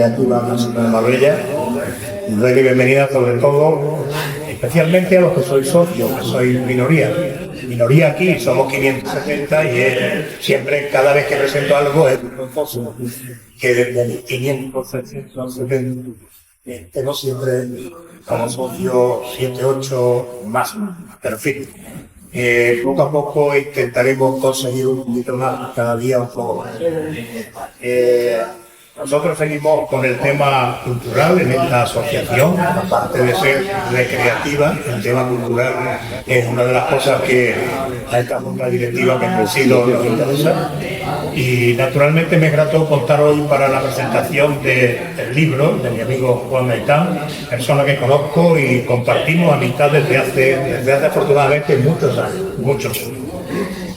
creativa de Marbella. Y doy la bienvenida sobre todo, especialmente a los que sois socios, que sois minoría. Minoría aquí, somos 570 y siempre, cada vez que presento algo es vergonzoso. Que desde los 500, 770, tengo siempre como socio 7, 8 más, pero en fin. Poco a poco intentaremos conseguir un poquito más, cada día un poco más. Nosotros seguimos con el tema cultural en esta asociación, aparte de ser recreativa, el tema cultural es una de las cosas que a esta junta directiva que presido nos interesa. Y naturalmente me es grato contar hoy para la presentación del libro de mi amigo Juan Gaitán, persona que conozco y compartimos amistad desde hace afortunadamente muchos años.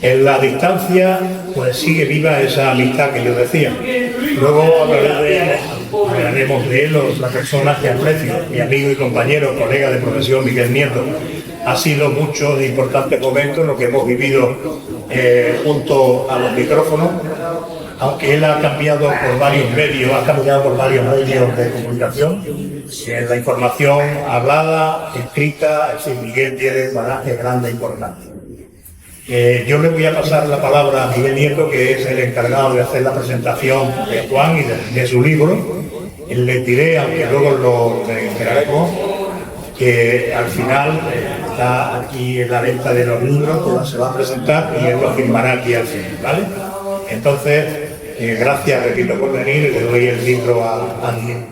En la pues sigue viva esa amistad que yo decía. Luego hablaremos de él, la persona que aprecio, mi amigo y compañero, colega de profesión, Miguel Nieto. Ha sido muchos e importantes momentos lo que hemos vivido junto a los micrófonos, aunque él ha cambiado por varios medios de comunicación. La información hablada, escrita, Miguel tiene un bagaje grande e importante. Yo le voy a pasar la palabra a Miguel Nieto, que es el encargado de hacer la presentación de Juan y de su libro. Le diré, aunque luego lo enteraremos, que al final está aquí en la venta de los libros, que se va a presentar y él lo firmará aquí al final, ¿vale? Entonces, gracias, repito, por venir, le doy el libro a Miguel.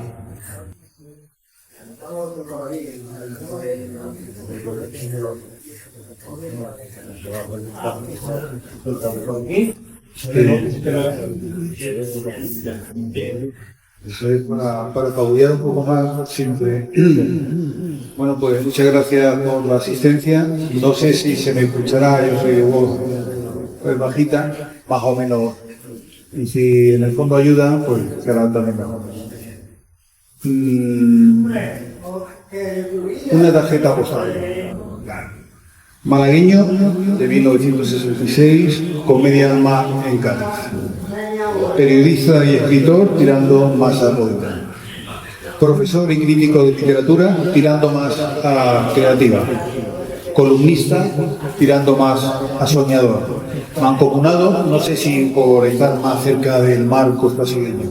Eso es para aplaudir un poco más siempre. Bueno, pues muchas gracias por la asistencia. No sé si se me escuchará, yo soy de voz pues bajita, más o menos. Y si en el fondo ayuda, pues será también mejor. Una tarjeta postal. Malagueño, de 1966, comedia alma en Cádiz. Periodista y escritor, tirando más a poeta. Profesor y crítico de literatura, tirando más a creativa. Columnista, tirando más a soñador. Mancomunado, no sé si por estar más cerca del mar costasileño.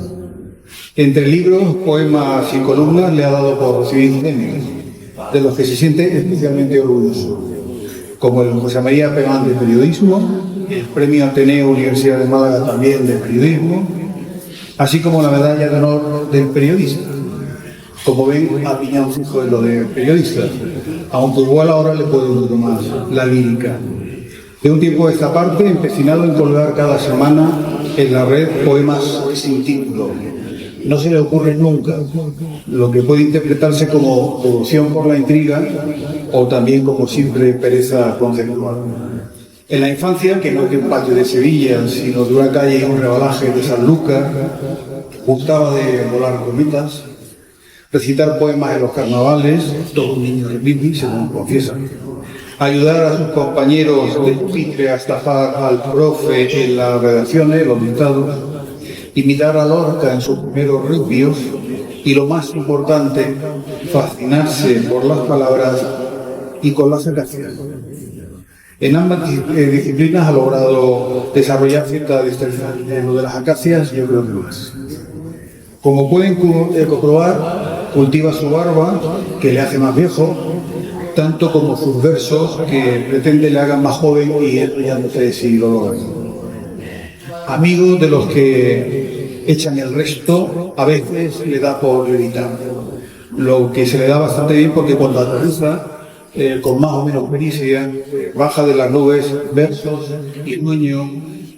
Entre libros, poemas y columnas le ha dado por recibir premios, de los que se siente especialmente orgulloso, como el José María Pegán de Periodismo, el Premio Ateneo Universidad de Málaga también de Periodismo, así como la Medalla de Honor del Periodista. Como ven, ha piñado fijo en lo de periodista, aunque igual ahora le puede un poco más la lírica. De un tiempo a esta parte, empecinado en colgar cada semana en la red poemas sin título. No se le ocurre nunca, lo que puede interpretarse como devoción por la intriga o también como simple pereza conceptual. En la infancia, que no es de un patio de Sevilla, sino de una calle y un rebalaje de San Lucas, gustaba de volar gomitas, recitar poemas en los carnavales, todo un niño de Bibi, según confiesa, ayudar a sus compañeros de pupitre a estafar al profe en las redacciones, los dictados, imitar a Lorca en sus primeros rugbios y, lo más importante, fascinarse por las palabras y con las acacias. En ambas disciplinas ha logrado desarrollar cierta destreza. En lo de las acacias, yo creo que lo es. Como pueden comprobar, cultiva su barba, que le hace más viejo, tanto como sus versos, que pretende le hagan más joven, y esto ya no sé si lo logra. Amigo de los que echan el resto, a veces le da por editar, lo que se le da bastante bien porque cuando aterriza, con más o menos pericia, baja de las nubes versos y sueños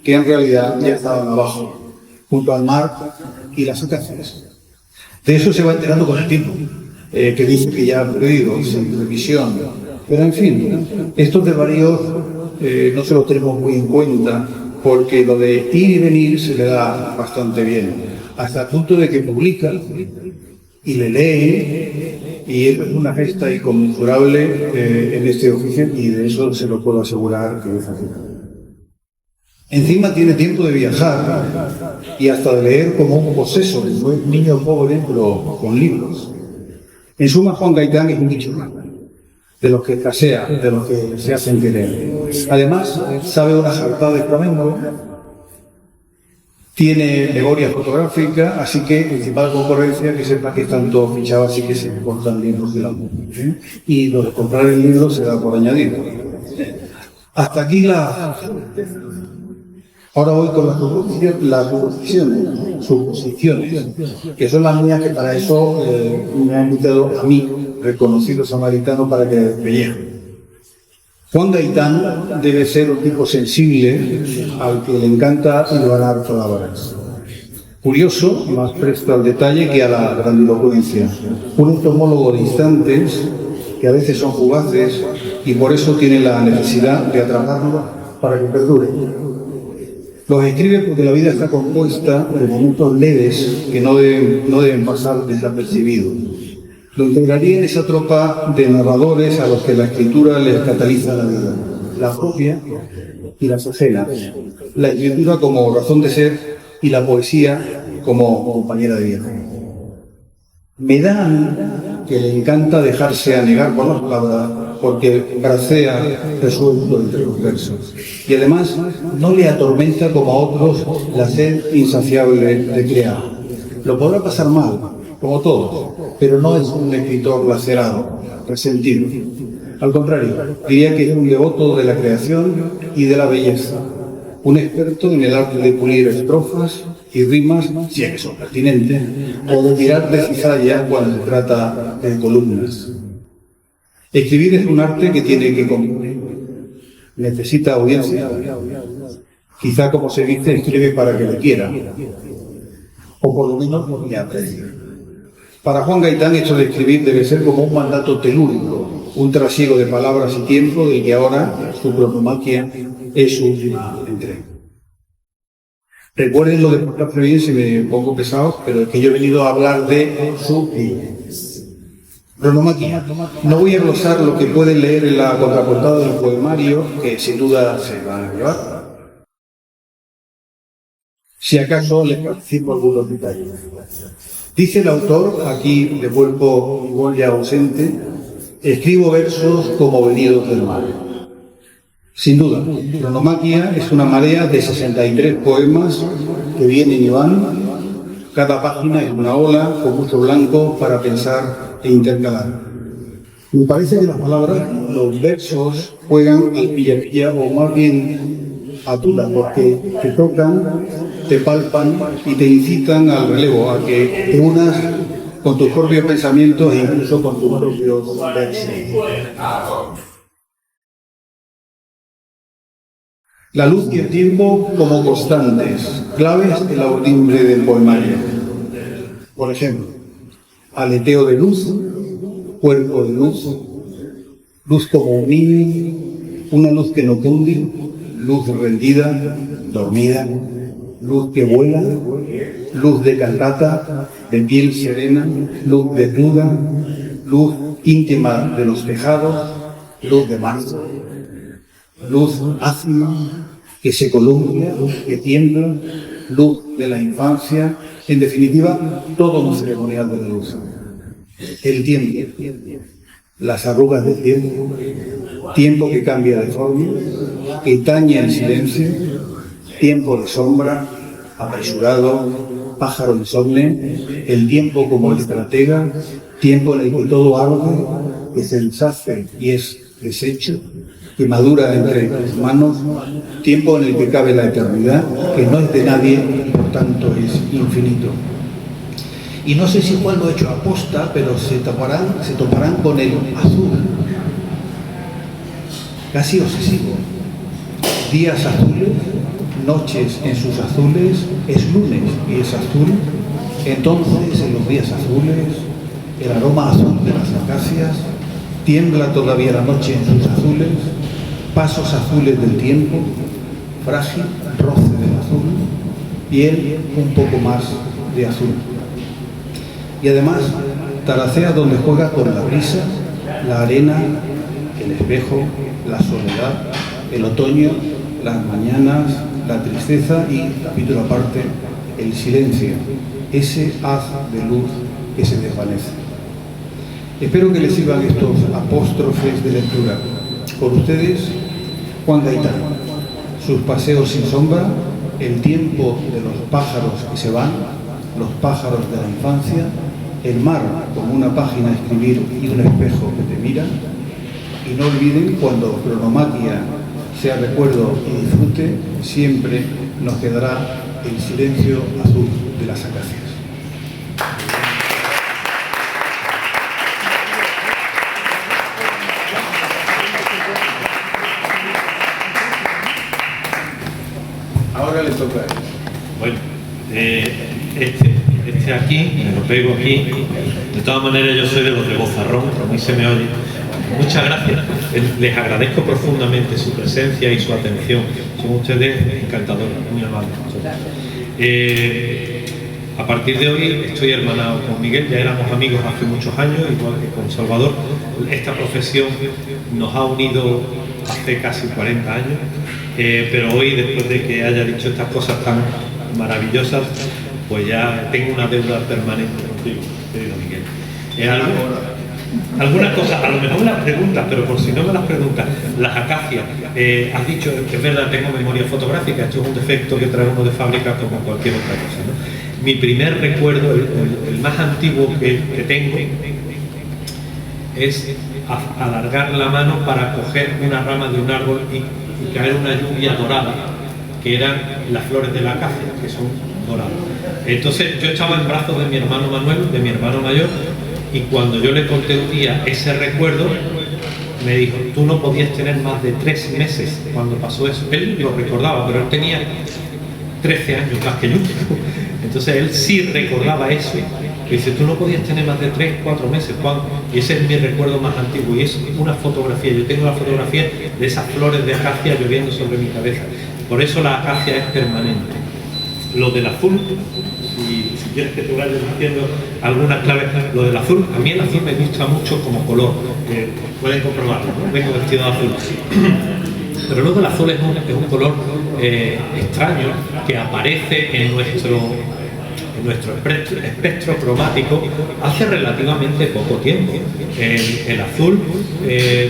que en realidad ya estaban abajo, junto al mar y las acacias. De eso se va enterando con el tiempo, que dice que ya ha perdido, sin revisión. Pero en fin, estos desvaríos no se los tenemos muy en cuenta, porque lo de ir y venir se le da bastante bien, hasta el punto de que publica y le lee, y es una gesta inconmensurable en este oficio, y de eso se lo puedo asegurar que es así. Encima tiene tiempo de viajar y hasta de leer como un poseso, que fue niño pobre, pero con libros. En suma, Juan Gaitán es un bicho de los que escasea, de los que se hacen querer. Además, sabe una jartada de flamenco, tiene memoria fotográfica, así que principal concurrencia que sepa que están todos fichados, así que se compran libros de la música, ¿eh? Y lo de comprar el libro se da por añadido. Hasta aquí Ahora voy con las suposiciones, que son las mías, que para eso me ha invitado a mí, reconocido samaritano, para que vean. Juan Gaitán debe ser un tipo sensible al que le encanta hilvanar palabras. Curioso, más presto al detalle que a la grandilocuencia. Un entomólogo de instantes, que a veces son fugaces, y por eso tiene la necesidad de atraparlo para que perdure. Los escribe porque la vida está compuesta de momentos leves que no deben pasar desapercibidos. Lo integraría en esa tropa de narradores a los que la escritura les cataliza la vida, la propia y las ajenas, la escritura como razón de ser y la poesía como compañera de viaje. Me da a mí que le encanta dejarse anegar por las palabras, porque bracea resuelto entre los versos. Y además no le atormenta como a otros la sed insaciable de crear. Lo podrá pasar mal, como todos, pero no es un escritor lacerado, resentido. Al contrario, diría que es un devoto de la creación y de la belleza, un experto en el arte de pulir estrofas y rimas, si es que son pertinentes, o de tirar de cizalla cuando se trata de columnas. Escribir es un arte que tiene que componer. Necesita audiencia. Quizá, como se dice, escribe para que le quiera, o por lo menos le aprecie. Para Juan Gaitán, esto de escribir debe ser como un mandato telúrico, un trasiego de palabras y tiempo del que ahora su pronomaquia es su última entrega. Recuerden lo de portarse bien si me pongo pesado, pero es que yo he venido a hablar de su pronomaquia. No voy a glosar lo que pueden leer en la contraportada del poemario, que sin duda se van a llevar. Si acaso les participo algunos detalles. Dice el autor, aquí de cuerpo igual ya ausente, escribo versos como venidos del mar. Sin duda, Pronomaquia es una marea de 63 poemas que vienen y van. Cada página es una ola con mucho blanco para pensar e intercalar. Me parece que las palabras, los versos, juegan al pilla-pilla, o más bien a tula, porque te tocan, te palpan y te incitan al relevo, a que te unas con tus propios pensamientos e incluso con tus propios versos. La luz y el tiempo como constantes, claves de la urdimbre del poemario. Por ejemplo, aleteo de luz, cuerpo de luz, luz como un niño, una luz que no cunde, luz rendida, dormida, luz que vuela, luz de cantata, de piel serena, luz desnuda, luz íntima de los tejados, luz de marzo, luz ácima que se columpia, que tiembla, luz de la infancia, en definitiva, todo un ceremonial de la luz. El tiempo, las arrugas del tiempo, tiempo que cambia de forma, que tañe en silencio, tiempo de sombra, apresurado, pájaro insomne, el tiempo como estratega, tiempo en el que todo arde, que se deshace y es deshecho, que madura entre tus manos, tiempo en el que cabe la eternidad, que no es de nadie y por tanto es infinito. Y no sé si Juan lo ha hecho aposta, pero se toparán con el azul, casi obsesivo. Días azules, noches en sus azules, es lunes y es azul. Entonces, en los días azules, el aroma azul de las acacias, tiembla todavía la noche en sus azules, pasos azules del tiempo, frágil roce del azul, y él un poco más de azul. Y además, taracea donde juega con la brisa, la arena, el espejo, la soledad, el otoño, las mañanas, la tristeza y, capítulo aparte, el silencio, ese haz de luz que se desvanece. Espero que les sirvan estos apóstrofes de lectura. Por ustedes, Juan Gaitán, sus paseos sin sombra, el tiempo de los pájaros que se van, los pájaros de la infancia, el mar como una página a escribir y un espejo que te mira. Y no olviden, cuando Cronomaquia sea recuerdo y disfrute, siempre nos quedará el silencio azul de las acacias. Ahora les toca a ellos. Bueno, este aquí, me lo pego aquí. De todas maneras, yo soy de los de bozarrón, a mí se me oye. Muchas gracias. Les agradezco profundamente su presencia y su atención. Son ustedes encantadores, muy amables. A partir de hoy estoy hermanado con Miguel, ya éramos amigos hace muchos años, igual que con Salvador. Esta profesión nos ha unido hace casi 40 años, pero hoy, después de que haya dicho estas cosas tan maravillosas, pues ya tengo una deuda permanente contigo, querido Miguel. Algunas cosas, a lo mejor me las preguntas, pero por si no me las preguntas, las acacias, has dicho que es verdad, tengo memoria fotográfica, esto es un defecto que trae uno de fábrica como cualquier otra cosa, ¿no? Mi primer recuerdo, el más antiguo que tengo, es alargar la mano para coger una rama de un árbol y caer una lluvia dorada, que eran las flores de la acacia, que son doradas. Entonces yo estaba en brazos de mi hermano Manuel, de mi hermano mayor, y cuando yo le conté un día ese recuerdo, me dijo, tú no podías tener más de 3 meses cuando pasó eso. Él lo recordaba, pero él tenía 13 años más que yo. Entonces él sí recordaba eso. Dice, tú no podías tener más de 3, 4 meses, Juan. Y ese es mi recuerdo más antiguo. Y es una fotografía. Yo tengo la fotografía de esas flores de acacia lloviendo sobre mi cabeza. Por eso la acacia es permanente. Lo del azul, y si quieres que te vaya diciendo algunas claves, lo del azul, a mí el azul me gusta mucho como color, pueden comprobarlo, ¿no? Vengo vestido de azul. Pero luego el azul es un color extraño que aparece en nuestro espectro cromático hace relativamente poco tiempo. El azul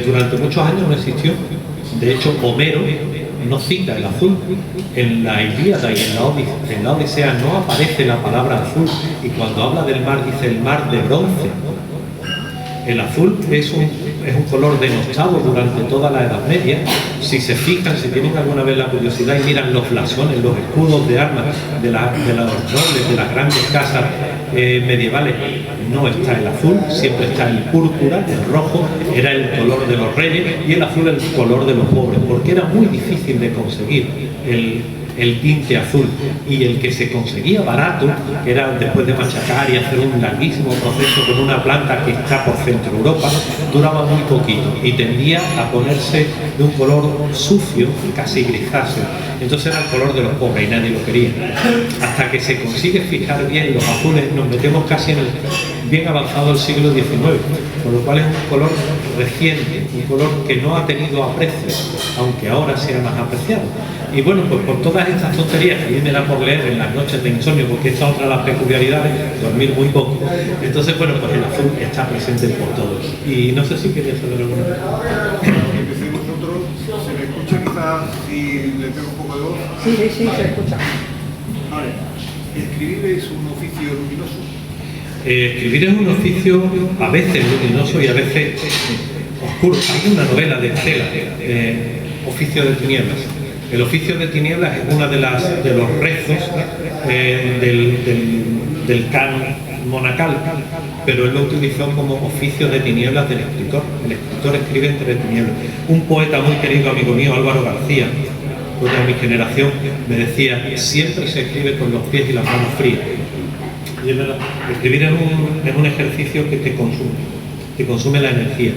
durante muchos años no existió. De hecho, Homero no cita el azul. En la Ilíada y en la Odisea no aparece la palabra azul, y cuando habla del mar dice el mar de bronce. El azul es un color denostado durante toda la Edad Media. Si se fijan, si tienen alguna vez la curiosidad y miran los blasones, los escudos de armas de los nobles, de las grandes casas medievales, no está el azul, siempre está el púrpura, el rojo era el color de los reyes y el azul el color de los pobres, porque era muy difícil de conseguir el tinte azul, y el que se conseguía barato, que era después de machacar y hacer un larguísimo proceso con una planta que está por Centro Europa, duraba muy poquito y tendía a ponerse de un color sucio, casi grisáceo. Entonces era el color de los pobres y nadie lo quería. Hasta que se consigue fijar bien los azules, nos metemos casi en el bien avanzado del siglo XIX, con lo cual es un color reciente, un color que no ha tenido aprecio, aunque ahora sea más apreciado. Y bueno, pues por todas estas tonterías que a mí me da por leer en las noches de insomnio, porque esta es otra de las peculiaridades, dormir muy poco. Entonces, bueno, pues el azul está presente por todos. Y no sé si quería saber alguna cosa. Empecemos nosotros. ¿Se me escucha quizás si le pego un poco de voz? Sí, se escucha. Vale. ¿Escribir es un oficio luminoso? Escribir es un oficio a veces luminoso y a veces oscuro. Hay una novela de Cela, Oficio de Tinieblas. El oficio de tinieblas es uno de los rezos del canon monacal, pero él lo utilizó como oficio de tinieblas del escritor. El escritor escribe entre tinieblas. Un poeta muy querido, amigo mío, Álvaro García, de mi generación, me decía, siempre se escribe con los pies y las manos frías. Y es verdad, escribir es un ejercicio que te consume la energía.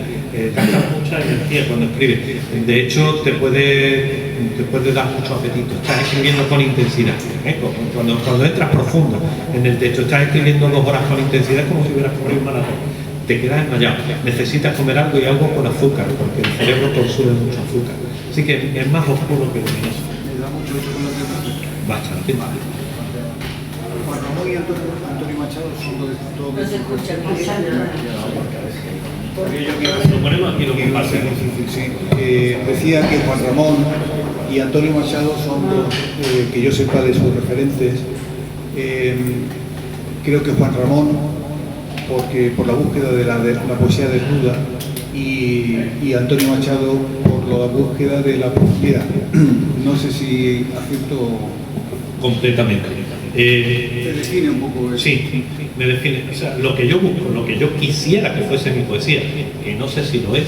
Gastas mucha energía cuando escribes. De hecho, te puede dar mucho apetito. Estás escribiendo con intensidad. Cuando entras profundo en el texto, estás escribiendo 2 horas con intensidad como si hubieras corrido un maratón. Te quedas desmayado. Necesitas comer algo y con azúcar, porque el cerebro consume mucho azúcar. Así que es más oscuro que luminoso. Me da mucha Bastante. Juan Ramón y Antonio Machado son los de todo. No se escucha, Lo ponemos aquí lo que pasa. Decía que Juan Ramón y Antonio Machado son los que yo sepa de sus referentes. Creo que Juan Ramón, porque por la búsqueda de la poesía desnuda, y Antonio Machado por la búsqueda de la profundidad. No sé si acierto Completamente. ¿Te define un poco eso? Sí, me define. O sea, lo que yo busco, lo que yo quisiera que fuese mi poesía, que no sé si lo es,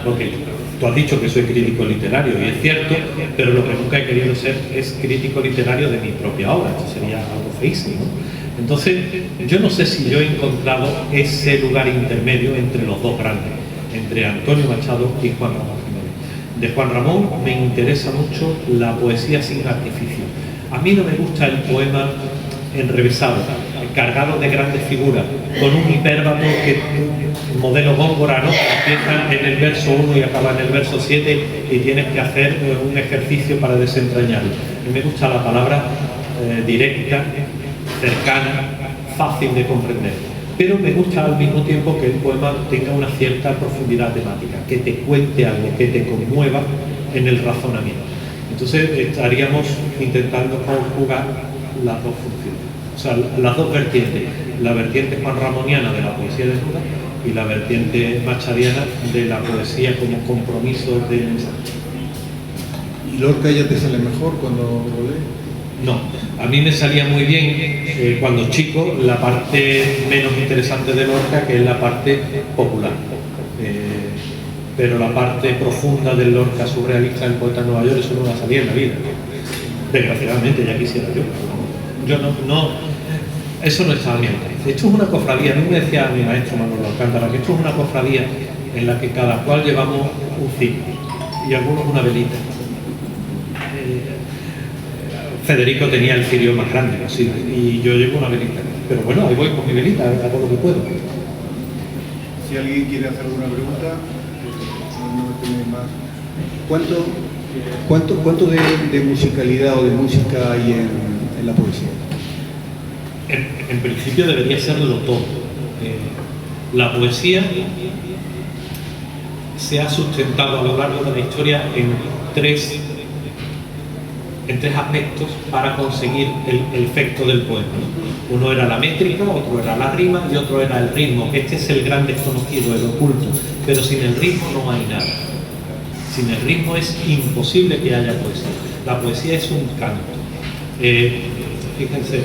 porque tú has dicho que soy crítico literario, y es cierto, pero lo que nunca he querido ser es crítico literario de mi propia obra. Esto sería algo feísimo, ¿no? Entonces, yo no sé si yo he encontrado ese lugar intermedio entre los dos grandes, entre Antonio Machado y Juan Ramón Jiménez. De Juan Ramón me interesa mucho la poesía sin artificio. A mí no me gusta el poema enrevesado, cargado de grandes figuras, con un hipérbato que modelo Góngora, ¿no? Empieza en el verso 1 y acaba en el verso 7 y tienes que hacer un ejercicio para desentrañarlo. A mí me gusta la palabra directa, cercana, fácil de comprender. Pero me gusta al mismo tiempo que el poema tenga una cierta profundidad temática, que te cuente algo, que te conmueva en el razonamiento. Entonces estaríamos intentando conjugar las dos funciones, o sea, las dos vertientes, la vertiente juanramoniana de la poesía desnuda y la vertiente machadiana de la poesía como compromiso de mensaje. ¿Y Lorca ya te sale mejor cuando lo lees? No, a mí me salía muy bien cuando chico la parte menos interesante de Lorca, que es la parte popular. Pero la parte profunda del Lorca surrealista, el poeta de Nueva York, eso no va a salir en la vida. Desgraciadamente, ya quisiera yo. Yo no, eso no estaba bien. Esto es una cofradía. A mí me decía mi maestro Manolo Alcántara que esto es una cofradía en la que cada cual llevamos un cirio y algunos una velita. Federico tenía el cirio más grande posible y yo llevo una velita. Pero bueno, ahí voy con mi velita, hago lo que puedo. Si alguien quiere hacer alguna pregunta, no tiene más. ¿Cuánto de musicalidad o de música hay en la poesía? En principio debería serlo todo. La poesía se ha sustentado a lo largo de la historia en tres aspectos para conseguir el efecto del poema, ¿no? Uno era la métrica, otro era la rima y otro era el ritmo. Este es el gran desconocido, el oculto. Pero sin el ritmo no hay nada. Sin el ritmo es imposible que haya poesía. La poesía es un canto. Fíjense,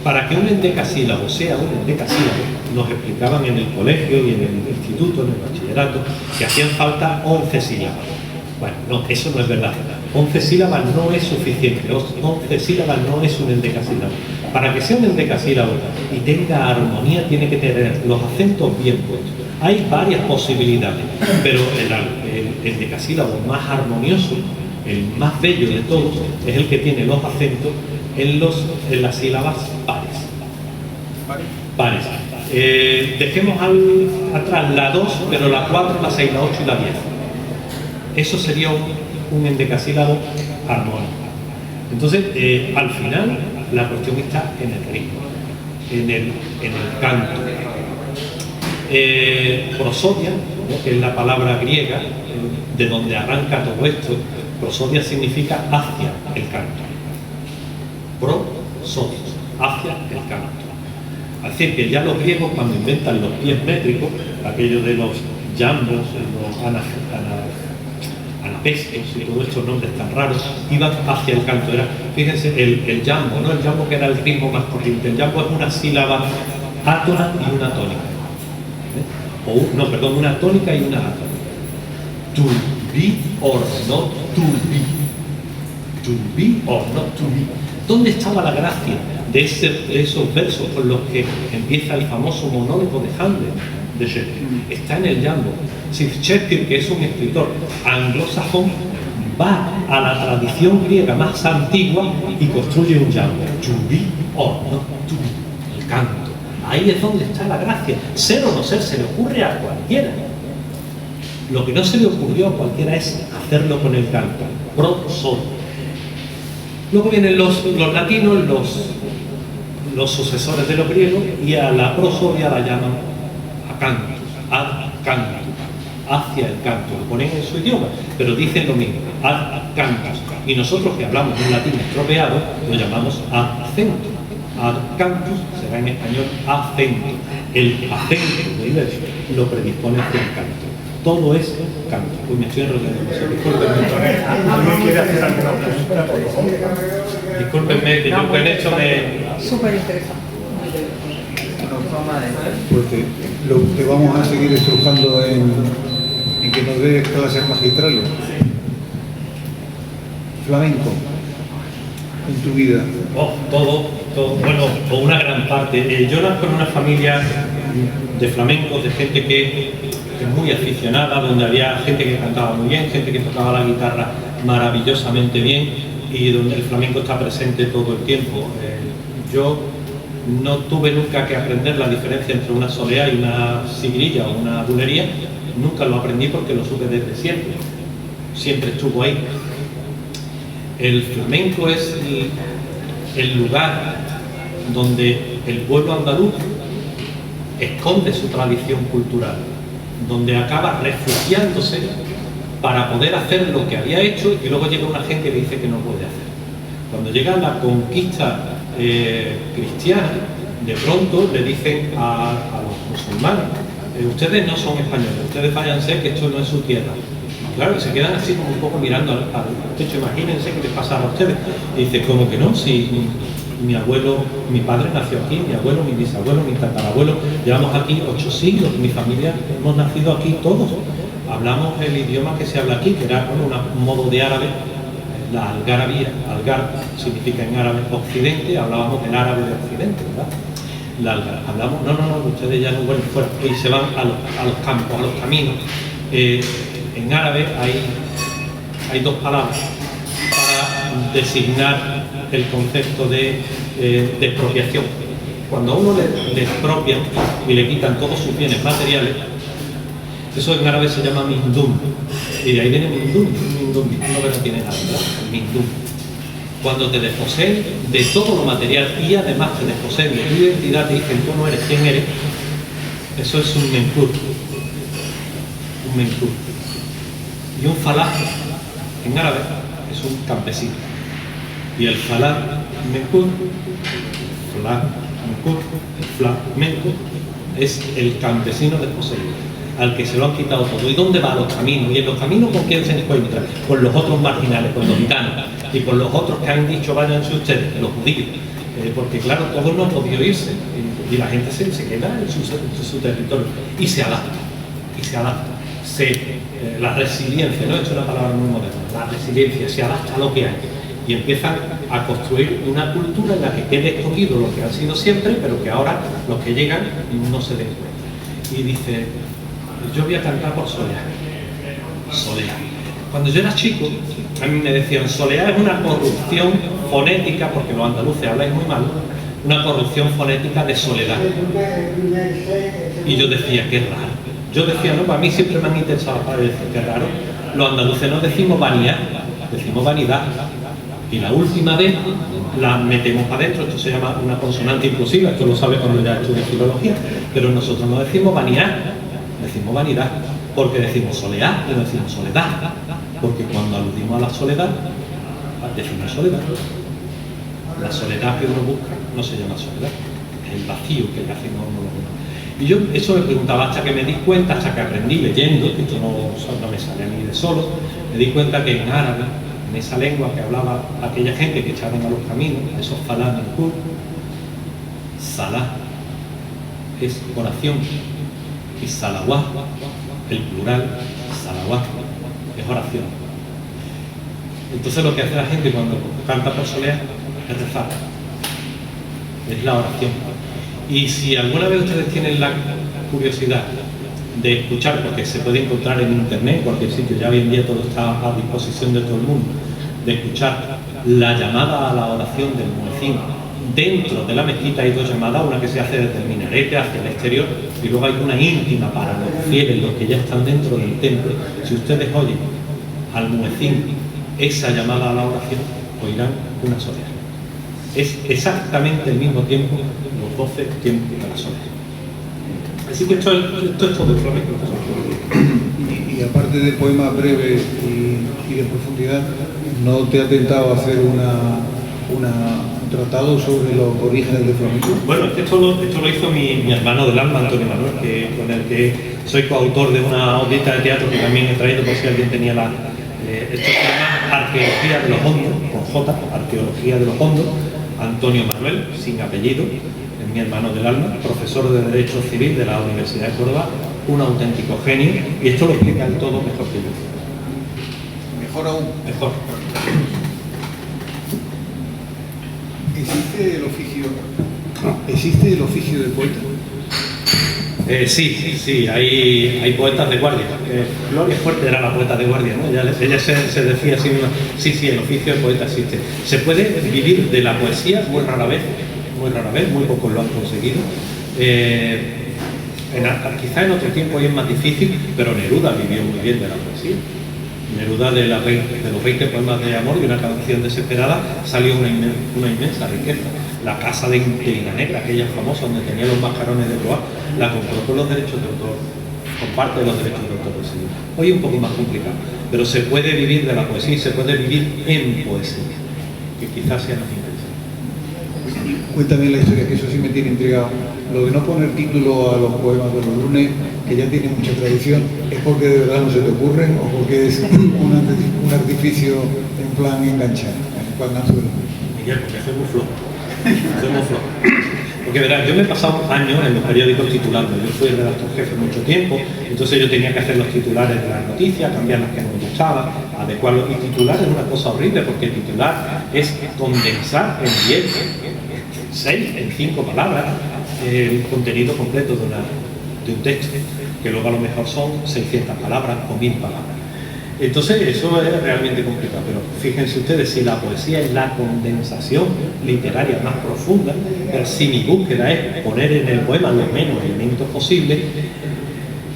para que un endecasílabo sea un endecasílabo, nos explicaban en el colegio y en el instituto, en el bachillerato, que hacían falta 11 sílabas. Bueno, no, eso no es verdad. 11 sílabas no es suficiente, 11 sílabas no es un endecasílabo. Para que sea un endecasílabo y tenga armonía, tiene que tener los acentos bien puestos. Hay varias posibilidades, pero el endecasílabo más armonioso, el más bello de todos, es el que tiene los acentos en las sílabas pares. Dejemos atrás la 2, pero la 4, la 6, la 8 y la 10. Eso sería un endecasílabo armónico. Entonces, al final, la cuestión está en el ritmo, en el canto. Prosodia, ¿no?, que es la palabra griega de donde arranca todo esto. Prosodia significa hacia el canto. Prosodia, hacia el canto. Así que ya los griegos, cuando inventan los pies métricos, aquello de los jambos, los anapestos y todos estos nombres tan raros, iban hacia el canto. Era, fíjense, el jambo, ¿no? El jambo, que era el ritmo más corriente. El jambo es una sílaba átona y una tónica. Una tónica y una átona. To be or not to be. To be or not to be. ¿Dónde estaba la gracia de esos versos con los que empieza el famoso monólogo de Hamlet de Shakespeare? Está en el jambo. Si Shakespeare, que es un escritor anglosajón, va a la tradición griega más antigua y construye un jambo. To be or not to be. El canto. Ahí es donde está la gracia. Ser o no ser, se le ocurre a cualquiera. Lo que no se le ocurrió a cualquiera es hacerlo con el canto, prosódia. Luego vienen los latinos, los sucesores de los griegos, y a la prosodia la llaman a cantus, ad cantus, hacia el canto, lo ponen en su idioma, pero dicen lo mismo, ad cantus. Y nosotros que hablamos un latín estropeado, lo llamamos acento. Ad cantus será en español acento. El acento de Iberia lo predispone hacia el canto. Todo es canto. Pues me estoy enrollando. ¿Alguien quiere hacer alguna pregunta, por favor? Discúlpenme, que yo que he hecho me... Súper interesante. Porque lo que vamos a seguir estrujando en que nos dé clases magistrales. Flamenco en tu vida. Oh, todo, bueno, o una gran parte. Yo nací en una familia de flamencos, de gente que es muy aficionada, donde había gente que cantaba muy bien, gente que tocaba la guitarra maravillosamente bien y donde el flamenco está presente todo el tiempo. Yo no tuve nunca que aprender la diferencia entre una soleá y una sigrilla o una bulería, nunca lo aprendí porque lo supe desde siempre, siempre estuvo ahí. El flamenco es el lugar donde el pueblo andaluz esconde su tradición cultural, donde acaba refugiándose para poder hacer lo que había hecho y luego llega una gente que dice que no puede hacer. Cuando llega la conquista cristiana, de pronto le dicen a los musulmanes, ustedes no son españoles, ustedes váyanse que esto no es su tierra. Claro, se quedan así como un poco mirando al techo, imagínense qué les pasaba a ustedes. Y dice, ¿cómo que no? Si mi abuelo, mi padre nació aquí, mi abuelo, mi bisabuelo, mi tatarabuelo, llevamos aquí 8 siglos, mi familia hemos nacido aquí todos. Hablamos el idioma que se habla aquí, que era un modo de árabe, la algarabía, algar significa en árabe occidente, hablábamos del árabe de occidente, ¿verdad? La algar, hablamos, no, ustedes ya no vuelven fuera, y se van a los campos, a los caminos. En árabe hay 2 palabras para designar el concepto de expropiación. Cuando a uno le expropian y le quitan todos sus bienes materiales, eso en árabe se llama mindum. Y de ahí viene mindum, no tiene nada, ¿verdad? Mindum. Cuando te desposeen de todo lo material y además te desposeen de tu identidad, te dicen tú no eres quien eres, eso es un menkur. Un menkur. Y un falá, en árabe, es un campesino. Y el falá, menkur, flamenco, es el campesino desposeído, al que se lo han quitado todo. ¿Y dónde va a los caminos? ¿Y en los caminos con quién se encuentra? Con los otros marginales, con los gitanos, y con los otros que han dicho váyanse ustedes, los judíos. Porque claro, todos no han podido irse, y la gente se queda en su territorio, y se adapta, la resiliencia, ¿no? Esto es una palabra muy moderna, la resiliencia, se adapta a lo que hay y empiezan a construir una cultura en la que quede escondido lo que han sido siempre, pero que ahora los que llegan no se den cuenta. Y dice, yo voy a cantar por soleá. Cuando yo era chico, a mí me decían, soleá es una corrupción fonética, porque los andaluces habláis muy mal, una corrupción fonética de soledad. Y yo decía, qué raro. Yo decía, no, para mí siempre me han interesado para decir, qué raro. Los andaluces no decimos vanidad, decimos vanidad. Y la última vez la metemos para adentro, esto se llama una consonante inclusiva, esto lo sabe cuando ya estudia filología, pero nosotros no decimos vanidad, decimos vanidad, porque decimos soleá y no decimos soledad, porque cuando aludimos a la soledad, decimos soledad. La soledad que uno busca no se llama soledad, es el vacío que le hacen a uno lo demás. Y yo eso me preguntaba hasta que me di cuenta, hasta que aprendí leyendo, que esto no me sale a mí de solo, me di cuenta que en árabe, en esa lengua que hablaba aquella gente que echaron a los caminos, esos falá menkur, salá es oración y salawá, el plural, salawá, es oración. Entonces lo que hace la gente cuando canta por soleá es rezar, es la oración. Y si alguna vez ustedes tienen la curiosidad de escuchar, porque se puede encontrar en internet, en cualquier sitio, ya hoy en día todo está a disposición de todo el mundo, de escuchar la llamada a la oración del muezzin dentro de la mezquita hay dos llamadas, una que se hace desde el minarete hacia el exterior y luego hay una íntima para los fieles, los que ya están dentro del templo. Si ustedes oyen al muecín esa llamada a la oración, oirán una soleá. Es exactamente el mismo tiempo, los 12 tiempos de la soleá. Así que esto es todo el flamenco. Y aparte de poemas breves y de profundidad, ¿no te ha tentado hacer un tratado sobre los orígenes del flamenco? Bueno, esto lo hizo mi hermano del alma, Antonio Manuel, con el que soy coautor de una obra de teatro que también he traído por si alguien tenía esto se llama Arqueología de los Hondos, con J, Arqueología de los Hondos. Antonio Manuel, sin apellido, es mi hermano del alma, profesor de Derecho Civil de la Universidad de Córdoba, un auténtico genio, y esto lo explica en todo mejor que yo. Mejor aún. Mejor. ¿Existe el oficio de poeta? Sí, hay poetas de guardia. Gloria Fuerte era la poeta de guardia, ¿no? Ella se decía así misma, sí, el oficio de poeta existe. Se puede vivir de la poesía muy rara vez, muy pocos lo han conseguido. Quizá en otro tiempo es más difícil, pero Neruda vivió muy bien de la poesía. Neruda de los 20 poemas de amor y una canción desesperada salió una inmensa riqueza. La casa de Intrina Negra, aquella famosa donde tenía los mascarones de Croix, la compró con los derechos de autor, con parte de los derechos de autor. Hoy es un poco más complicado, pero se puede vivir de la poesía y se puede vivir en poesía, que quizás sea más interesante. Cuéntame la historia, que eso sí me tiene intrigado. Lo de no poner título a los poemas de los lunes, que ya tiene mucha tradición, ¿es porque de verdad no se te ocurren o porque es un artificio en plan enganchar, en plan natural? Miguel, porque soy muy flojo. Porque verás, yo me he pasado años en los periódicos titulando. Yo fui redactor jefe mucho tiempo, entonces yo tenía que hacer los titulares de las noticias, cambiar las que no me gustaban, adecuarlos. Y titular es una cosa horrible, porque titular es condensar en 10, 6, en 5 palabras el contenido completo de un texto, que luego a lo mejor son 600 palabras o 1000 palabras. Entonces eso es realmente complicado, pero fíjense ustedes, si la poesía es la condensación literaria más profunda, si mi búsqueda es poner en el poema los menos elementos posibles,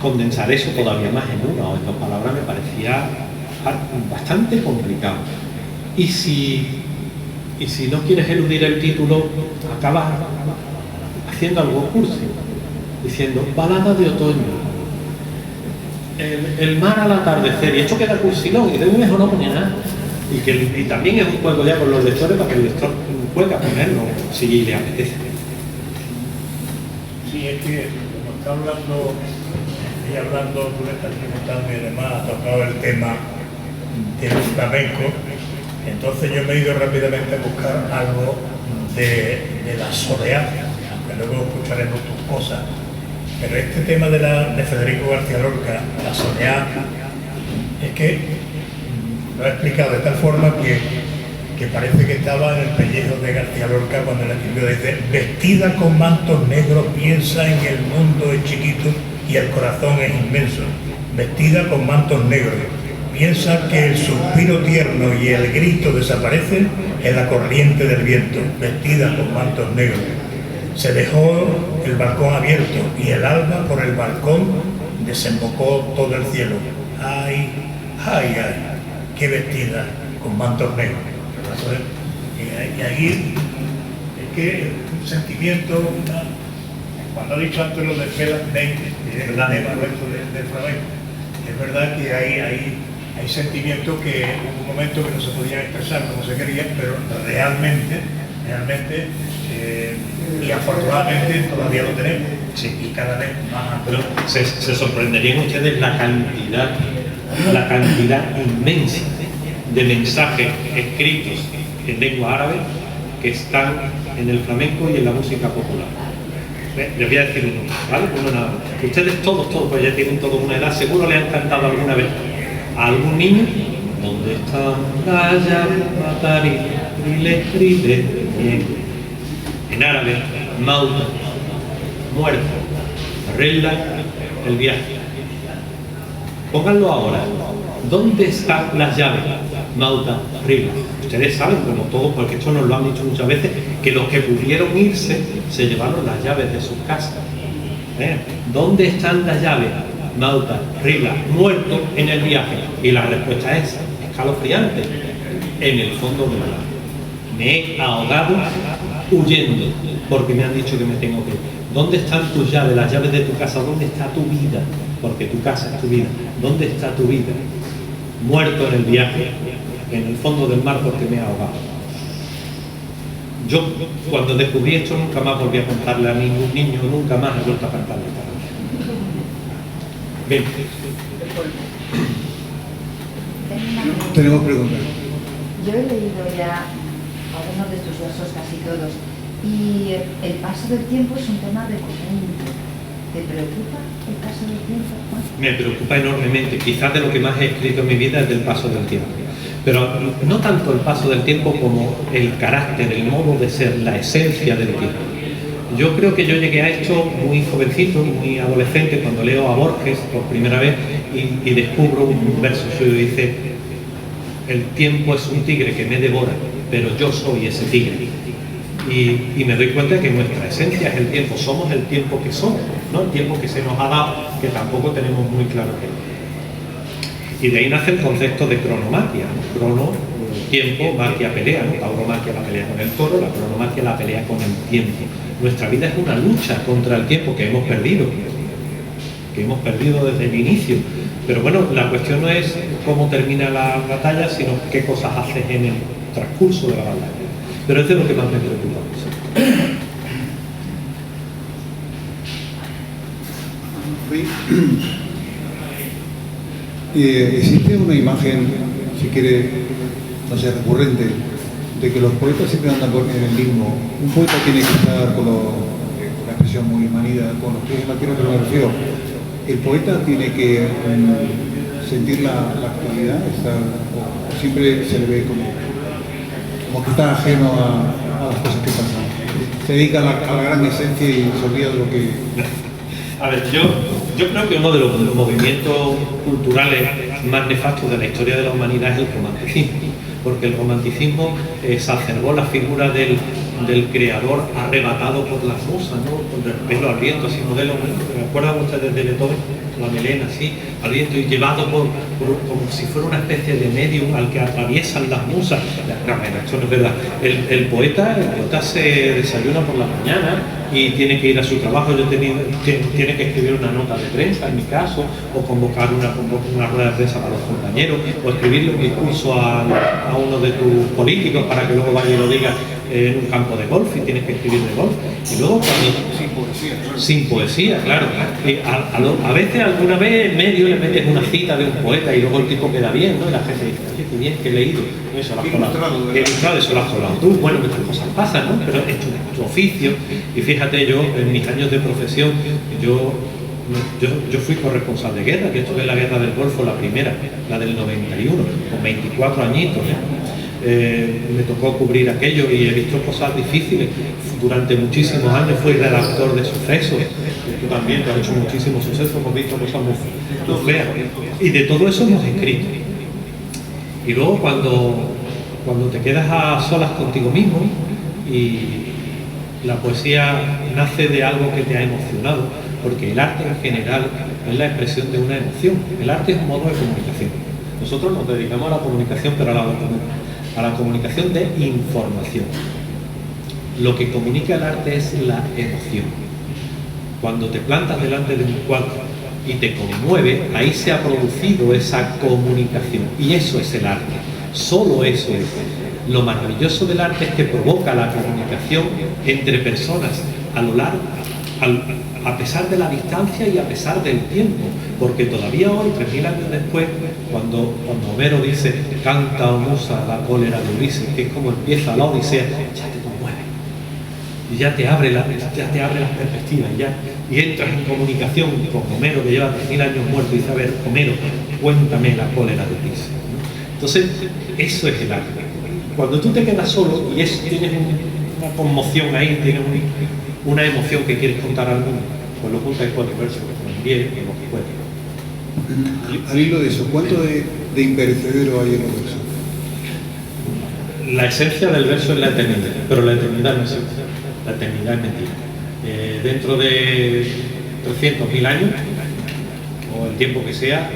condensar eso todavía más en una o en 2 palabras me parecía bastante complicado. Y si no quieres eludir el título, acabas haciendo algo cursi, diciendo balada de otoño, el mar al atardecer, y esto queda cursilón, y de un mejor no ponía nada. Y también es un juego ya con los lectores para que el lector juegue a ponerlo si le apetece. Sí, es que como está hablando, tú le estás preguntando y además ha tocado el tema del flamenco, entonces yo me he ido rápidamente a buscar algo de la soleá, aunque luego escucharemos tus cosas. Pero este tema de Federico García Lorca, la soleá, es que lo he explicado de tal forma que parece que estaba en el pellejo de García Lorca cuando le escribió. Dice: vestida con mantos negros, piensa en el mundo es chiquito y el corazón es inmenso. Vestida con mantos negros, piensa que el suspiro tierno y el grito desaparecen en la corriente del viento. Vestida con mantos negros. Se dejó el balcón abierto y el alba por el balcón desembocó todo el cielo. ¡Ay, ay, ay! ¡Qué vestida con mantos negros! Y ahí es que un sentimiento, cuando he dicho antes lo de Fela Neite, es verdad, del flamenco, es verdad que hay sentimientos que en un momento que no se podían expresar como se quería, pero realmente y afortunadamente todavía lo tenemos, sí, y cada vez más. Pero se sorprenderían ustedes la cantidad inmensa de mensajes escritos en lengua árabe que están en el flamenco y en la música popular. Les voy a decir uno, ¿vale? Uno nada más. Ustedes todos, pues ya tienen toda una edad, seguro le han cantado alguna vez a algún niño: ¿dónde están Gaya, Matari, Rile, Rile, bien? En árabe, Mauta, muerto, Rilla, el viaje. Pónganlo ahora. ¿Dónde están las llaves? Mauta, Rilla. ustedes saben, como todos, porque esto nos lo han dicho muchas veces, que los que pudieron irse se llevaron las llaves de sus casas. ¿Dónde están las llaves? Nauta, Rila, muertos en el viaje. Y la respuesta es escalofriante, en el fondo del mar. Me he ahogado huyendo, porque me han dicho que me tengo que ir. ¿Dónde están tus llaves, las llaves de tu casa? ¿Dónde está tu vida? Porque tu casa es tu vida. ¿Dónde está tu vida? Muerto en el viaje, en el fondo del mar, porque me he ahogado. Yo, cuando descubrí esto, nunca más volví a contarle a ningún niño, nunca más he vuelto a cantarle. Bien. Tenemos preguntas. Yo he leído ya algunos de tus versos, casi todos, y el paso del tiempo es un tema recurrente. ¿Te preocupa el paso del tiempo, Juan? Me preocupa enormemente. Quizás de lo que más he escrito en mi vida es del paso del tiempo. Pero no tanto el paso del tiempo como el carácter, el modo de ser, la esencia del tiempo. Yo creo que yo llegué a esto muy jovencito, muy adolescente, cuando leo a Borges por primera vez y descubro un verso suyo que dice: el tiempo es un tigre que me devora, pero yo soy ese tigre. Y me doy cuenta de que nuestra esencia es el tiempo, somos el tiempo que somos, no el tiempo que se nos ha dado, que tampoco tenemos muy claro qué es. Y de ahí nace el concepto de cronomaquia, ¿no? Crono, tiempo, maquia, pelea, ¿no? Tauromaquia, la pelea con el toro, la cronomaquia, la pelea con el tiempo. Nuestra vida es una lucha contra el tiempo que hemos perdido desde el inicio. Pero bueno, la cuestión no es cómo termina la batalla, sino qué cosas haces en el transcurso de la batalla. Pero eso es lo que más me preocupa. Existe una imagen, si quiere, no sé, recurrente, de que los poetas siempre andan por el ritmo. Un poeta tiene que estar con la expresión muy manida, con los pies en la tierra, pero me refiero, el poeta tiene que sentir la actualidad, o siempre se le ve como que está ajeno a las cosas que pasan. Se dedica a la gran esencia y se olvida de lo que... A ver, yo creo que uno de los movimientos culturales más nefastos de la historia de la humanidad es el romanticismo, porque el romanticismo exacerbó la figura del creador arrebatado por las musas, ¿no? Con el pelo al viento, así modelo, ¿me acuerdan ustedes de Beethoven? La melena así, al viento, y llevado como si fuera una especie de medium al que atraviesan las musas. No, esto no es verdad. El poeta se desayuna por la mañana y tiene que ir a su trabajo, tiene que escribir una nota de prensa, en mi caso, o convocar una rueda de prensa para los compañeros, o escribirle un discurso a uno de tus políticos para que luego vaya y lo diga en un campo de golf, y tienes que escribir de golf. Y luego sin poesía, claro. A veces, alguna vez en medio le metes una cita de un poeta y luego el tipo queda bien, ¿no? Y la gente dice: oye, qué bien, que he leído. Eso lo has colado. Eso lo has colado tú. Bueno, muchas cosas pasan, ¿no? Pero es tu oficio. Y fíjate, yo en mis años de profesión, yo fui corresponsal de guerra, que estuve en la guerra del Golfo, la primera, la del 91, con 24 añitos, me tocó cubrir aquello y he visto cosas difíciles. Durante muchísimos años fui redactor de sucesos. Tú también te has hecho muchísimos sucesos, hemos visto cosas muy feas. Y de todo eso hemos escrito. Y luego cuando te quedas a solas contigo mismo y la poesía nace de algo que te ha emocionado, porque el arte en general es la expresión de una emoción. El arte es un modo de comunicación. Nosotros nos dedicamos a la comunicación, pero a la comunicación de información. Lo que comunica el arte es la emoción. Cuando te plantas delante de un cuadro y te conmueve, ahí se ha producido esa comunicación. Y eso es el arte. Solo eso es. Lo maravilloso del arte es que provoca la comunicación entre personas a lo largo, a pesar de la distancia y a pesar del tiempo, porque todavía hoy, 3000 años después, cuando Homero dice: canta, oh musa, la cólera de Ulises, que es como empieza la Odisea, ya te conmueve y ya te abre las perspectivas y entras en comunicación con Homero, que lleva 3000 años muerto, y dice: a ver, Homero, cuéntame la cólera de Ulises. Entonces, eso es el arte. Cuando tú te quedas solo y tienes una conmoción ahí, tienes una emoción que quieres contar al mundo, pues lo juntas en 4 versos, con 10 y lo que puedes. Al hilo de eso, ¿cuánto de imperecedero hay en los versos? La esencia del verso es la eternidad, pero la eternidad no es esencia, la eternidad es mentira. Dentro de 300.000 años, o el tiempo que sea,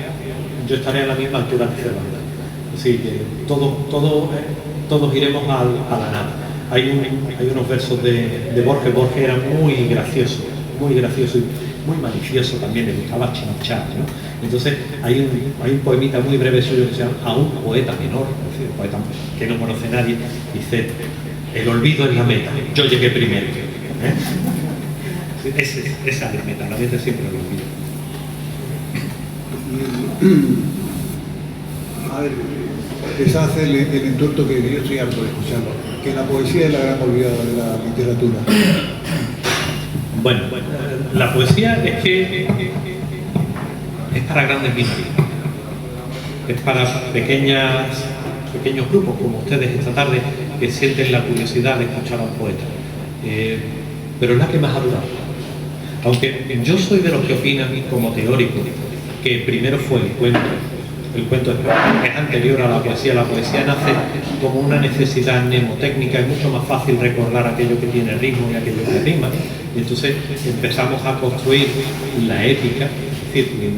yo estaré a la misma altura que Cervantes. Así que todos iremos a la nada. Hay unos versos de Borges. Borges era muy gracioso y muy malicioso también, le gustaba chinchar, ¿no? Entonces hay un poemita muy breve suyo que se llama A un poeta menor, es decir, un poeta que no conoce nadie, dice: el olvido es la meta, yo llegué primero. Esa es la meta, la meta es siempre el olvido. A ver, esa hace el entuerto que yo estoy harto de escucharlo, que la poesía es la gran olvidada de la literatura. Bueno, la poesía es para grandes minorías, es para pequeños grupos como ustedes esta tarde, que sienten la curiosidad de escuchar a un poeta, pero es la que más ha durado. Aunque yo soy de los que opinan, como teórico, que primero fue el cuento es anterior a la poesía nace como una necesidad mnemotécnica, es mucho más fácil recordar aquello que tiene ritmo y aquello que rima, y entonces empezamos a construir la épica, es decir,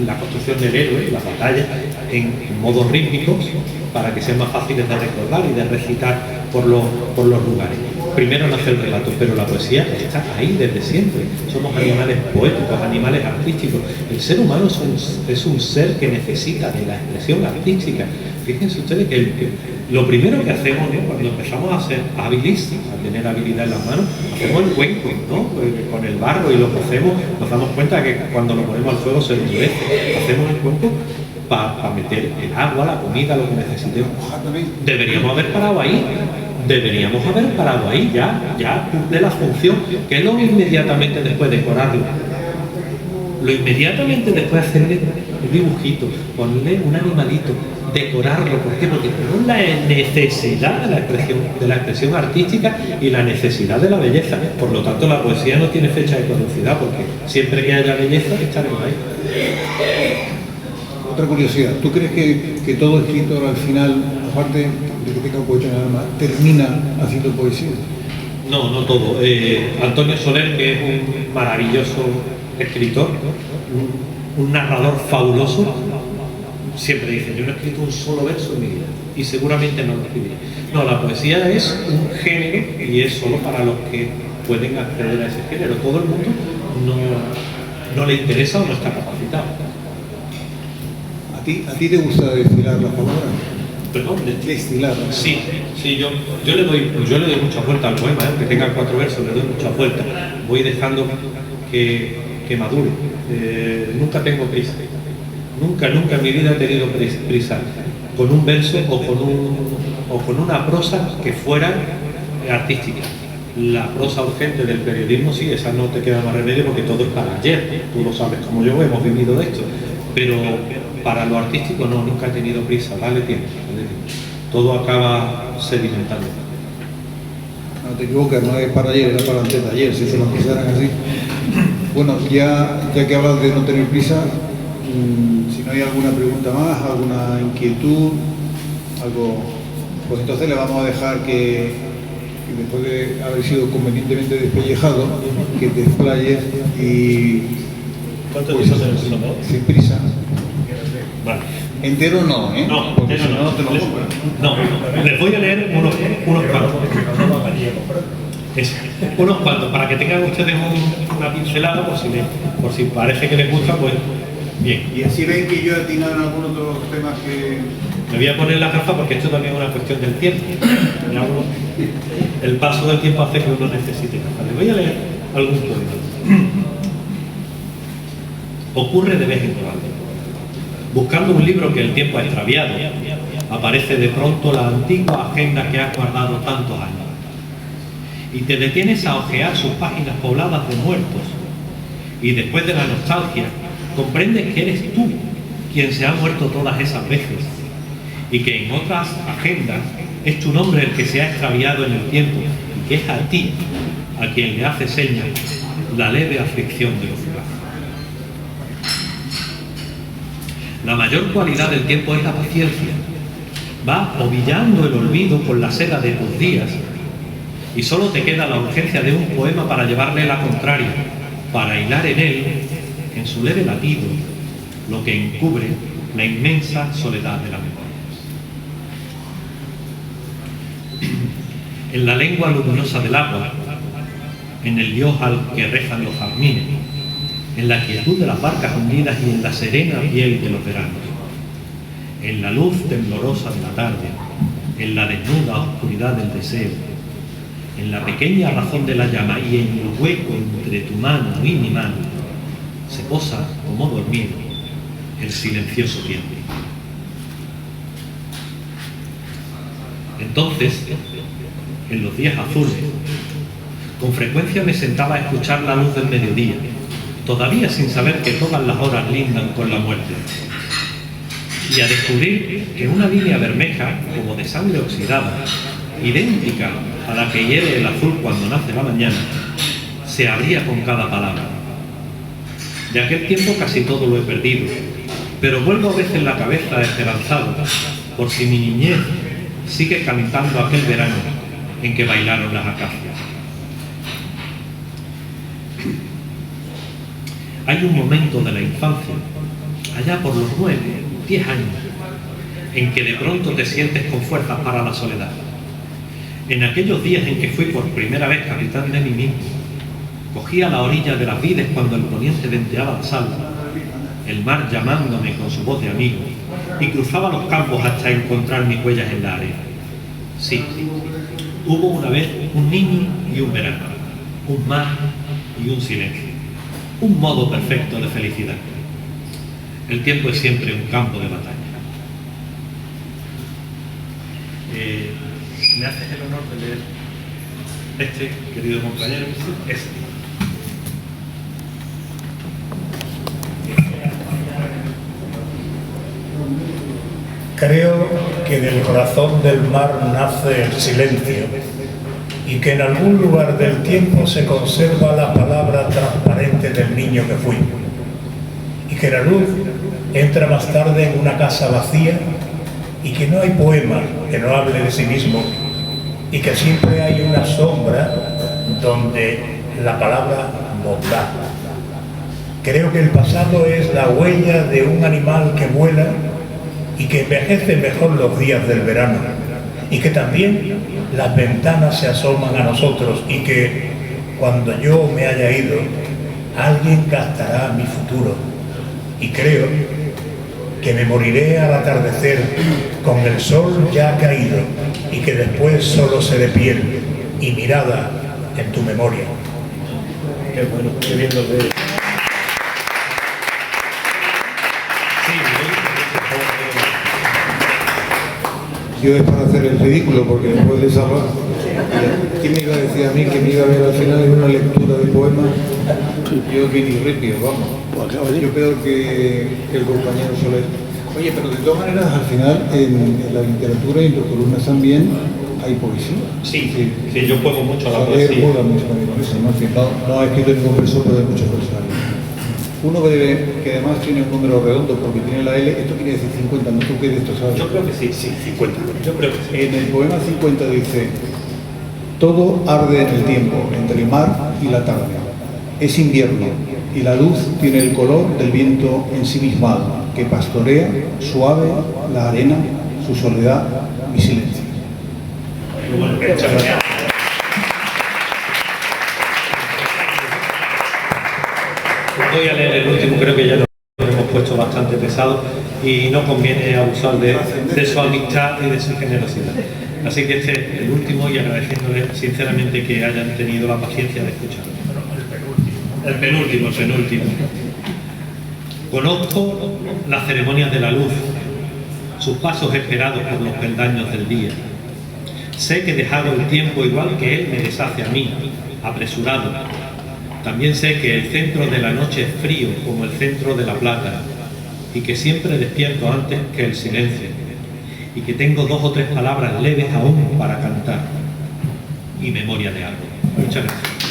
la construcción del héroe, las batallas, en modos rítmicos, para que sean más fáciles de recordar y de recitar por los lugares. Primero nace el relato, pero la poesía está ahí desde siempre. Somos animales poéticos, animales artísticos. El ser humano es un ser que necesita de la expresión artística. Fíjense ustedes que lo primero que hacemos, ¿no?, cuando empezamos a ser hábiles, a tener habilidad en las manos, hacemos el cuenco, ¿no? Con el barro y lo cocemos, nos damos cuenta que cuando lo ponemos al fuego se endurece. Hacemos el cuenco para meter el agua, la comida, lo que necesitemos. Deberíamos haber parado ahí. Ya cumple la función, que es lo inmediatamente después de decorarlo. Lo inmediatamente después de hacerle un dibujito, ponerle un animalito, decorarlo. ¿Por qué? Porque tenemos la necesidad de la expresión artística y la necesidad de la belleza. Por lo tanto, la poesía no tiene fecha de caducidad, porque siempre que haya belleza estaremos ahí. Otra curiosidad, ¿tú crees que todo escritor al final, aparte de que tenga poesía en el alma, termina haciendo poesía? No, no todo. Antonio Soler, que es un maravilloso escritor, un narrador fabuloso, siempre dice: yo no he escrito un solo verso en mi vida, y seguramente no lo escribiré. No, la poesía es un género y es solo para los que pueden acceder a ese género. Todo el mundo no le interesa o no está capacitado. ¿A ti te gusta destilar las palabras? Perdón, destilar. Sí, yo le doy mucha vuelta al poema, aunque tenga 4 versos, le doy mucha vuelta. Voy dejando que madure. Nunca tengo prisa. Nunca en mi vida he tenido prisa con un verso o con una prosa que fuera artística. La prosa urgente del periodismo, sí, esa no te queda más remedio porque todo es para ayer. Tú lo sabes como yo, hemos vivido de esto. Pero para lo artístico no, nunca he tenido prisa. Dale tiempo. Todo acaba sedimentando. No te equivocas, no es para ayer, era para antes de ayer, si se lo pensaran así. Bueno, ya que hablas de no tener prisa, si no hay alguna pregunta más, alguna inquietud, algo, pues entonces le vamos a dejar que después de haber sido convenientemente despellejado, que te explayes y... ¿Cuánto pues, tiempo tenemos? sin prisa. Vale. Entero no, ¿eh? No, porque entero si no, no. te lo compras. No, les voy a leer unos cuantos. Unos cuantos, para que tengan ustedes una pincelada, por si parece que les gusta, pues bien. Y así ven que yo he atinado en algunos de los temas que... Me voy a poner la gafa porque esto también es una cuestión del tiempo. El paso del tiempo hace que uno necesite gafas. Les voy a leer algún poema. Ocurre de vez en cuando. Buscando un libro que el tiempo ha extraviado, aparece de pronto la antigua agenda que has guardado tantos años. Y te detienes a hojear sus páginas pobladas de muertos. Y después de la nostalgia, comprendes que eres tú quien se ha muerto todas esas veces. Y que en otras agendas es tu nombre el que se ha extraviado en el tiempo. Y que es a ti a quien le hace señas la leve aflicción de los brazos. La mayor cualidad del tiempo es la paciencia. Va ovillando el olvido con la seda de tus días y solo te queda la urgencia de un poema para llevarle la contraria, para hilar en él, en su leve latido, lo que encubre la inmensa soledad de la memoria. En la lengua luminosa del agua, en el dios al que rezan los jazmines, en la quietud de las barcas hundidas y en la serena piel de los veranos, en la luz temblorosa de la tarde, en la desnuda oscuridad del deseo, en la pequeña razón de la llama y en el hueco entre tu mano y mi mano, se posa, como dormido, el silencioso tiempo. Entonces, en los días azules, con frecuencia me sentaba a escuchar la luz del mediodía, todavía sin saber que todas las horas lindan con la muerte, y a descubrir que una línea bermeja, como de sangre oxidada, idéntica a la que hiere el azul cuando nace la mañana, se abría con cada palabra. De aquel tiempo casi todo lo he perdido, pero vuelvo a veces la cabeza esperanzado, por si mi niñez sigue cantando aquel verano en que bailaron las acacias. Hay un momento de la infancia, allá por los 9, 10 años, en que de pronto te sientes con fuerzas para la soledad. En aquellos días en que fui por primera vez capitán de mí mismo, cogía la orilla de las vides cuando el poniente venteaba la sal, el mar llamándome con su voz de amigo, y cruzaba los campos hasta encontrar mis huellas en la arena. Sí, hubo una vez un niño y un verano, un mar y un silencio, un modo perfecto de felicidad. El tiempo es siempre un campo de batalla. ¿Me haces el honor de leer este, querido compañero? Este. Creo que del corazón del mar nace el silencio y que en algún lugar del tiempo se conserva la palabra transparente del niño que fui, y que la luz entra más tarde en una casa vacía y que no hay poema que no hable de sí mismo y que siempre hay una sombra donde la palabra bondad. Creo que el pasado es la huella de un animal que vuela y que envejece mejor los días del verano, y que también las ventanas se asoman a nosotros y que cuando yo me haya ido, alguien captará mi futuro. Y creo que me moriré al atardecer con el sol ya caído y que después solo seré piel y mirada en tu memoria. Qué bueno, qué bien lo veo. Yo es para hacer el ridículo, porque después de esa voz, ¿quién me iba a decir a mí que me iba a ver al final en una lectura de poemas? Yo que ni ripio, vamos. Yo peor que el compañero Soler. Oye, pero de todas maneras, al final, en la literatura y en tus columnas también hay poesía. Sí, yo juego mucho a la Soler poesía. juega mucho también con eso, ¿no? En fin, no ha escrito ningún verso, pero hay muchos versos. Uno que además tiene un número redondo porque tiene la L, esto quiere decir 50, ¿no? ¿Tú qué de esto sabes? Yo creo que sí, 50. Yo creo que sí. En el poema 50 dice: todo arde en el tiempo, entre el mar y la tarde. Es invierno y la luz tiene el color del viento ensimismado, que pastorea suave la arena, su soledad y silencio. Voy a leer el último, creo que ya lo hemos puesto bastante pesado y no conviene abusar de su amistad y de su generosidad. Así que este es el último y agradeciéndole sinceramente que hayan tenido la paciencia de escucharlo. El penúltimo. Conozco las ceremonias de la luz, sus pasos esperados por los peldaños del día. Sé que dejado el tiempo igual que él me deshace a mí, apresurado. También sé que el centro de la noche es frío como el centro de la plata y que siempre despierto antes que el silencio y que tengo 2 o 3 palabras leves aún para cantar y memoria de algo. Muchas gracias.